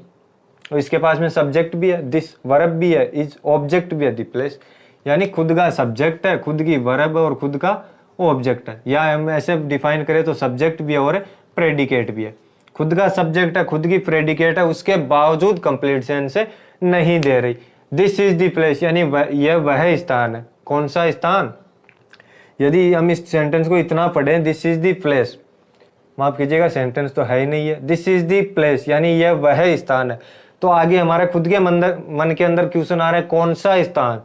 और इसके पास में सब्जेक्ट भी है, दिस वर्ब भी है, इज ऑब्जेक्ट भी है, द प्लेस यानी खुद का सब्जेक्ट है, खुद की वर्ब और खुद का ऑब्जेक्ट है। या हम ऐसे डिफाइन करें तो सब्जेक्ट भी है और प्रेडिकेट भी है। खुद का सब्जेक्ट है, खुद की प्रेडिकेट है, उसके बावजूद कंप्लीट सेंस नहीं दे रही। दिस इज द प्लेस यानी यह वह स्थान है। कौन सा स्थान, यदि हम इस सेंटेंस को इतना पढ़ें, दिस इज द प्लेस, माफ कीजिएगा सेंटेंस तो है ही नहीं है, दिस इज द प्लेस यानी यह वह स्थान है। तो आगे हमारे खुद के मन के अंदर क्वेश्चन आ रहा है, कौन सा स्थान,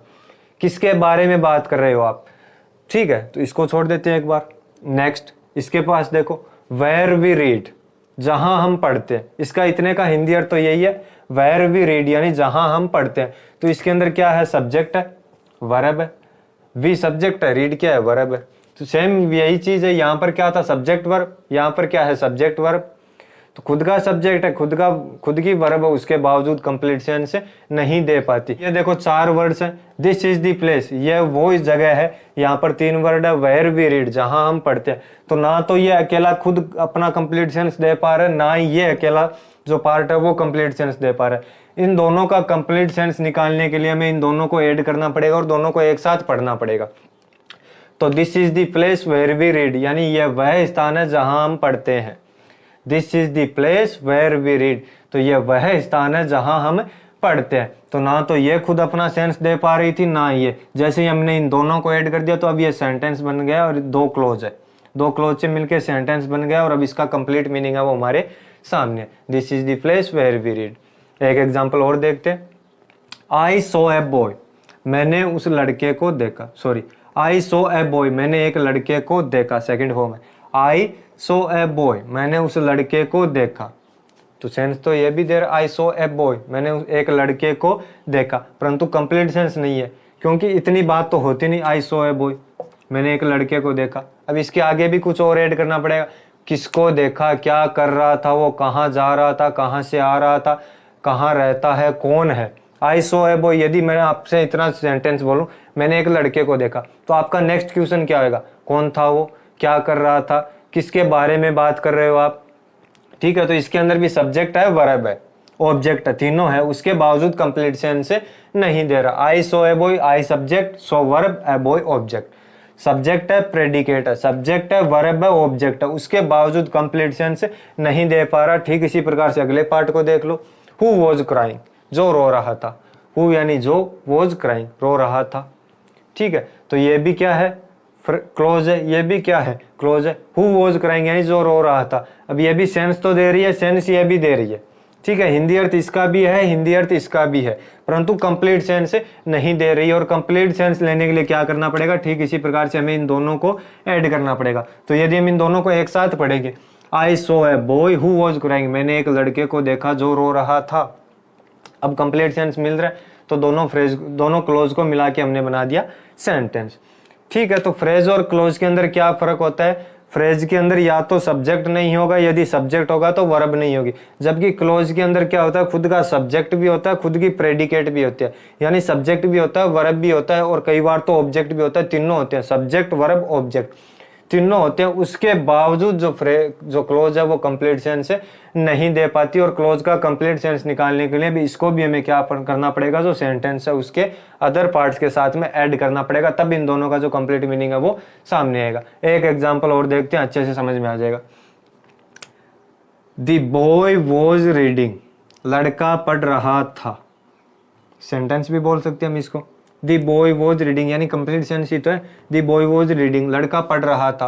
किसके बारे में बात कर रहे हो आप, ठीक है। तो इसको छोड़ देते हैं एक बार। नेक्स्ट इसके पास देखो, वेयर वी रीड, जहां हम पढ़ते हैं। इसका इतने का हिंदी अर्थ तो यही है, वेयर वी रीड यानी जहां हम पढ़ते हैं। तो इसके अंदर क्या है, सब्जेक्ट है, वर्ब है। वी सब्जेक्ट है, रीड क्या है, वर्ब है। तो सेम यही चीज है, यहाँ पर क्या था, सब्जेक्ट वर्ब, यहाँ पर क्या है, सब्जेक्ट वर्ब। तो खुद का सब्जेक्ट है, खुद की वर्ब है, उसके बावजूद कंप्लीट सेंस नहीं दे पाती। ये देखो 4 वर्ड्स हैं। दिस इज द प्लेस, ये वो इस जगह है। यहाँ पर 3 वर्ड है, वेयर वी रीड, जहां हम पढ़ते हैं। तो ना तो ये अकेला खुद अपना कंप्लीट सेंस दे पा रहा है, ना ही ये अकेला जो पार्ट है वो कंप्लीट सेंस दे पा रहा है। इन दोनों का कंप्लीट सेंस निकालने के लिए हमें इन दोनों को ऐड करना पड़ेगा और दोनों को एक साथ पढ़ना पड़ेगा। तो this is the place where we read, यानी यह वह स्थान है जहां हम पढ़ते हैं। This is the place where we read, तो यह वह स्थान है जहां हम पढ़ते हैं। तो ना तो ये खुद अपना सेंस दे पा रही थी, ना ये। जैसे ही हमने इन दोनों को ऐड कर दिया तो अब ये सेंटेंस बन गया और 2 क्लोज है, 2 क्लोज से मिलकर सेंटेंस बन गया और अब इसका कंप्लीट मीनिंग है वो हमारे सामने। This is the place where we read. एक एग्जाम्पल और देखते हैं। आई सो ए बॉय, मैंने उस लड़के को देखा। Sorry, I saw a boy, मैंने एक लड़के को देखा। सेकंड फॉर्म है आई सो ए बॉय, मैंने उस लड़के को देखा। तो सेंस तो ये भी दे रहा, आई सो ए बॉय, मैंने एक लड़के को देखा, परंतु कंप्लीट सेंस नहीं है, क्योंकि इतनी बात तो होती नहीं। आई सो ए बॉय, मैंने एक लड़के को देखा। अब इसके आगे भी कुछ और ऐड करना पड़ेगा। किसको देखा, क्या कर रहा था वो, कहाँ जा रहा था, कहाँ से आ रहा था, कहाँ रहता है, कौन है। आई सो ए बॉय, यदि मैं आपसे इतना सेंटेंस बोलूं, मैंने एक लड़के को देखा, तो आपका नेक्स्ट क्वेश्चन क्या होगा? कौन था वो, क्या कर रहा था, किसके बारे में बात कर रहे हो आप? ठीक है, तो इसके अंदर भी सब्जेक्ट है, वर्ब है, ऑब्जेक्ट है, तीनों है, उसके बावजूद कंप्लीट सेंस से नहीं दे रहा। I saw a boy, I subject, saw verb, a boy object. Subject है, प्रेडिकेट है, सब्जेक्ट है, वर्ब है, ऑब्जेक्ट है, उसके बावजूद कंप्लीट सेंस नहीं दे पा रहा। ठीक इसी प्रकार से अगले पार्ट को देख लो। हु वॉज क्राइंग, जो रो रहा था। हु यानी जो, वॉज क्राइंग, रो रहा था। ठीक है, तो ये भी क्या है? क्लोज है। ये भी क्या है? क्लोज है। हु वॉज क्राइंग यानी जो रो रहा था। अब ये भी सेंस तो दे रही है, सेंस ये भी दे रही है। ठीक है, हिंदी अर्थ इसका भी है, हिंदी अर्थ इसका भी है, परंतु कंप्लीट सेंस नहीं दे रही है। और कंप्लीट सेंस लेने के लिए क्या करना पड़ेगा? ठीक इसी प्रकार से हमें इन दोनों को ऐड करना पड़ेगा। तो यदि हम इन दोनों को एक साथ पढ़ेंगे, I saw a boy who was crying, मैंने एक लड़के को देखा जो रो रहा था। अब कंप्लीट सेंस मिल रहा है, तो दोनों क्लोज को मिला के हमने बना दिया सेंटेंस। ठीक है, तो फ्रेज और क्लोज के अंदर क्या फर्क होता है? फ्रेज के अंदर या तो सब्जेक्ट नहीं होगा, यदि सब्जेक्ट होगा तो वर्ब नहीं होगी, जबकि क्लोज के अंदर क्या होता है? खुद का सब्जेक्ट भी होता है, खुद की प्रेडिकेट भी होती है, यानी सब्जेक्ट भी होता है, वर्ब भी होता है और कई बार तो ऑब्जेक्ट भी होता है। तीनों होते हैं, सब्जेक्ट, वर्ब, ऑब्जेक्ट तीनों होते हैं। उसके बावजूद जो क्लोज है वो कंप्लीट सेंस नहीं दे पाती। और क्लोज का कंप्लीट सेंस निकालने के लिए भी इसको भी हमें क्या करना पड़ेगा? जो सेंटेंस है उसके अदर पार्ट्स के साथ में ऐड करना पड़ेगा, तब इन दोनों का जो कंप्लीट मीनिंग है वो सामने आएगा। एक एग्जांपल और देखते हैं, अच्छे से समझ में आ जाएगा। द बॉय वॉज रीडिंग, लड़का पढ़ रहा था। सेंटेंस भी बोल सकते हैं हम इसको। द बॉय वॉज रीडिंग यानी कंप्लीट सेंस ही तो है। द बॉय वॉज रीडिंग, लड़का पढ़ रहा था।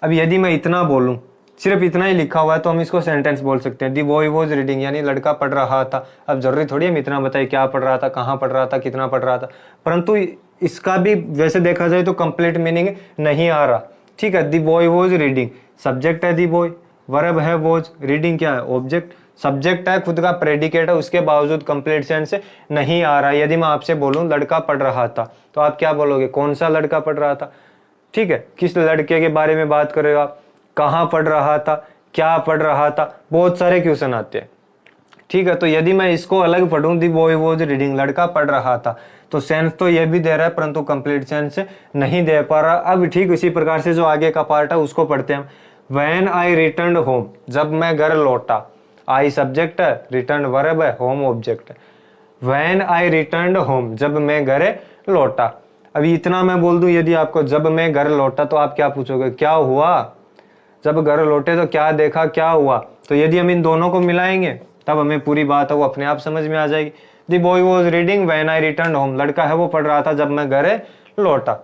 अब यदि मैं इतना बोलूं, सिर्फ इतना ही लिखा हुआ है, तो हम इसको सेंटेंस बोल सकते हैं। द बॉय वॉज रीडिंग यानी लड़का पढ़ रहा था। अब जरूरी थोड़ी हम इतना बताए क्या पढ़ रहा था, कहाँ पढ़ रहा था, कितना पढ़ रहा था, परंतु इसका भी वैसे देखा जाए तो कंप्लीट मीनिंग नहीं आ रहा। ठीक है, the boy was reading, subject है द बॉय, वर्ब है वॉज, रीडिंग क्या है? ऑब्जेक्ट, सब्जेक्ट है, खुद का प्रेडिकेट है, उसके बावजूद कंप्लीट सेंस नहीं आ रहा। यदि मैं आपसे बोलूं लड़का पढ़ रहा था, तो आप क्या बोलोगे? कौन सा लड़का पढ़ रहा था? ठीक है, किस लड़के के बारे में बात कर रहे हो आप? कहाँ पढ़ रहा था, क्या पढ़ रहा था? बहुत सारे क्वेश्चन आते हैं। ठीक है, तो यदि मैं इसको अलग पढ़ूं, दी बॉय वॉज रीडिंग, लड़का पढ़ रहा था, तो सेंस तो यह भी दे रहा है, परंतु कंप्लीट सेंस नहीं दे पा रहा। अब ठीक इसी प्रकार से जो आगे का पार्ट है उसको पढ़ते हैं। व्हेन आई रिटर्न होम, जब मैं घर लौटा। आई सब्जेक्ट है, रिटर्न वर्ब है, होम ऑब्जेक्ट है। व्हेन आई रिटर्न होम, जब मैं घर लौटा। अभी इतना मैं बोल दूं यदि आपको, जब मैं घर लौटा, तो आप क्या पूछोगे? क्या हुआ? जब घर लौटे तो क्या देखा, क्या हुआ? तो यदि हम इन दोनों को मिलाएंगे तब हमें पूरी बात है वो अपने आप समझ में आ जाएगी। The boy was reading when I return home, लड़का है वो पढ़ रहा था जब मैं घर लौटा।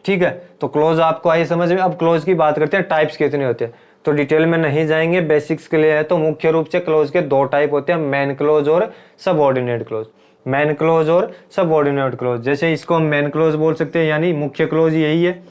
ठीक है, तो क्लोज आपको आई समझ में। अब क्लोज की बात करते हैं, टाइप्स कितने होते हैं, तो डिटेल में नहीं जाएंगे, बेसिक्स के लिए है। तो मुख्य रूप से क्लोज के 2 टाइप होते हैं, मेन क्लोज और सबऑर्डिनेट क्लोज। मेन क्लोज और सबऑर्डिनेट क्लोज, जैसे इसको हम मेन क्लोज बोल सकते हैं, यानी मुख्य क्लोज यही है,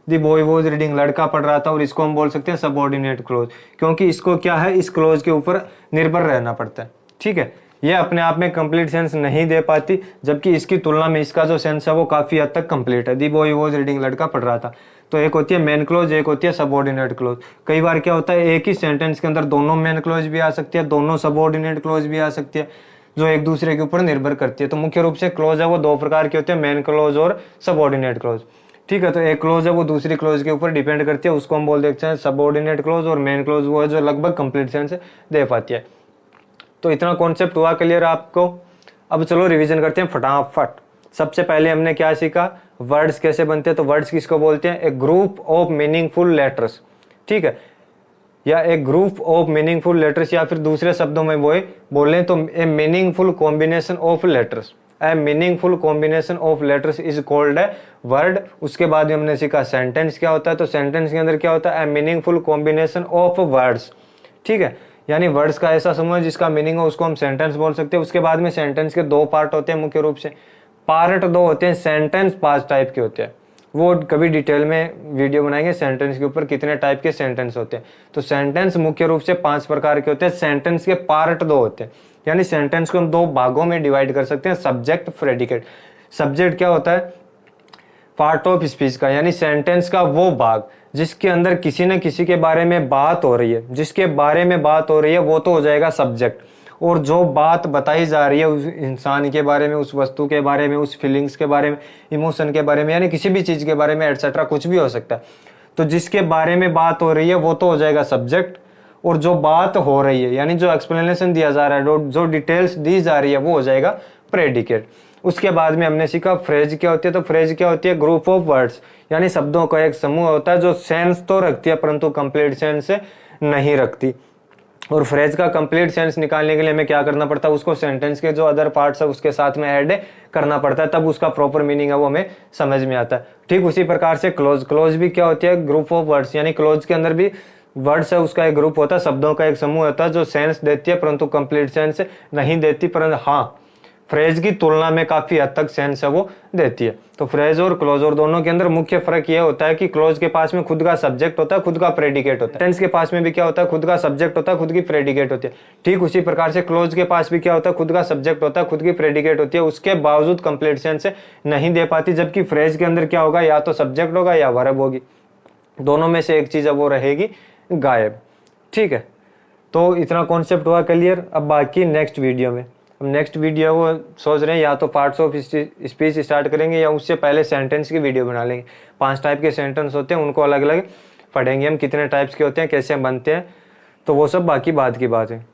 द बॉय वॉज रीडिंग, लड़का पढ़ रहा था, और इसको हम बोल सकते हैं सबऑर्डिनेट क्लोज, क्योंकि इसको क्या है, इस क्लोज के ऊपर निर्भर रहना पड़ता है। ठीक है, ये अपने आप में कंप्लीट सेंस नहीं दे पाती, जबकि इसकी तुलना में इसका जो सेंस है वो काफी हद तक कंप्लीट है। द बॉय वॉज रीडिंग, लड़का पढ़ रहा था। तो एक होती है मेन क्लोज, एक होती है सबऑर्डिनेट क्लोज। कई बार क्या होता है एक ही सेंटेंस के अंदर दोनों मेन क्लोज भी आ सकती है, दोनों सबऑर्डिनेट क्लोज भी आ सकती है, जो एक दूसरे के ऊपर निर्भर करती है। तो मुख्य रूप से क्लोज है वो दो प्रकार के होते हैं, मेन क्लोज और सबऑर्डिनेट क्लोज। ठीक है, तो एक क्लोज है वो दूसरी क्लोज के ऊपर डिपेंड करती है, उसको हम बोल देते हैं सबऑर्डिनेट क्लोज, और मेन क्लोज वो है जो लगभग कंप्लीट सेंस दे पाती है। तो इतना कॉन्सेप्ट हुआ क्लियर आपको। अब चलो रिवीजन करते हैं फटाफट। सबसे पहले हमने क्या सीखा, वर्ड्स कैसे बनते हैं। तो वर्ड्स किसको बोलते हैं, ए ग्रुप ऑफ मीनिंगफुल लेटर्स। ठीक है, या एक ग्रुप ऑफ मीनिंगफुल लेटर्स, या फिर दूसरे शब्दों में वो बोलें तो ए meaningful combination of letters. A meaningful combination of letters is called a word. उसके बाद हमने सीखा सेंटेंस क्या होता है। तो सेंटेंस के अंदर क्या होता है, ए मीनिंगफुल कॉम्बिनेशन ऑफ वर्ड्स। ठीक है, यानी वर्ड्स का ऐसा समूह जिसका मीनिंग हो उसको हम सेंटेंस बोल सकते हैं। उसके बाद में सेंटेंस के दो पार्ट होते हैं मुख्य रूप से, पार्ट दो होते हैं। सेंटेंस 5 टाइप के होते हैं, वो कभी डिटेल में वीडियो बनाएंगे सेंटेंस के ऊपर कितने टाइप के सेंटेंस होते हैं। तो सेंटेंस मुख्य रूप से 5 प्रकार के होते हैं। सेंटेंस के पार्ट 2 होते हैं, यानी सेंटेंस को हम 2 भागों में डिवाइड कर सकते हैं, सब्जेक्ट प्रेडिकेट। सब्जेक्ट क्या होता है, पार्ट ऑफ स्पीच का, यानी सेंटेंस का वो भाग जिसके अंदर किसी न किसी के बारे में बात हो रही है, जिसके बारे में बात हो रही है वो तो हो जाएगा सब्जेक्ट। और जो बात बताई जा रही है उस इंसान के बारे में, उस वस्तु के बारे में, उस फीलिंग्स के बारे में, इमोशन के बारे में, यानी किसी भी चीज के बारे में एटसेट्रा, कुछ भी हो सकता है। तो जिसके बारे में बात हो रही है वो तो हो जाएगा सब्जेक्ट। और जो बात हो रही है यानी जो एक्सप्लेनेशन दिया जा रहा है, जो डिटेल्स दी जा रही है वो हो जाएगा प्रेडिकेट। उसके बाद में हमने सीखा फ्रेज क्या होती है। तो फ्रेज क्या होती है, ग्रुप ऑफ वर्ड्स, यानी शब्दों का एक समूह होता है जो सेंस तो रखती है परंतु कंप्लीट सेंस नहीं रखती। और फ्रेज का कंप्लीट सेंस निकालने के लिए हमें क्या करना पड़ता है, उसको सेंटेंस के जो अदर पार्ट्स है उसके साथ में ऐड करना पड़ता है, तब उसका प्रॉपर मीनिंग है वो हमें समझ में आता है। ठीक उसी प्रकार से क्लोज, क्लोज भी क्या होती है, ग्रुप ऑफ वर्ड्स, यानी क्लोज के अंदर भी वर्ड्स है उसका एक ग्रुप होता है, शब्दों का एक समूह होता है जो सेंस देती है परंतु कंप्लीट सेंस नहीं देती, परंतु हाँ फ्रेज की तुलना में काफी हद तक सेंस है वो देती है। तो फ्रेज और क्लोज और दोनों के अंदर मुख्य फर्क यह होता है कि क्लोज के पास में खुद का सब्जेक्ट होता है, खुद का प्रेडिकेट होता है। टेंस के पास में भी क्या होता है, खुद का सब्जेक्ट होता है, खुद की प्रेडिकेट होती है। ठीक उसी प्रकार से क्लोज के पास भी क्या होता है, खुद का सब्जेक्ट होता है, खुद की प्रेडिकेट होती है, उसके बावजूद कंप्लीट सेंस नहीं दे पाती। जबकि फ्रेज के अंदर क्या होगा, या तो सब्जेक्ट होगा या वर्ब होगी, दोनों में से एक चीज है वो रहेगी गायब। ठीक है, तो इतना कॉन्सेप्ट हुआ क्लियर। अब बाकी नेक्स्ट वीडियो में, हम नेक्स्ट वीडियो वो सोच रहे हैं या तो पार्ट्स ऑफ स्पीच स्टार्ट करेंगे या उससे पहले सेंटेंस की वीडियो बना लेंगे। 5 टाइप के सेंटेंस होते हैं, उनको अलग अलग पढ़ेंगे हम, कितने टाइप्स के होते हैं, कैसे बनते हैं, तो वो सब बाकी बात की बात है।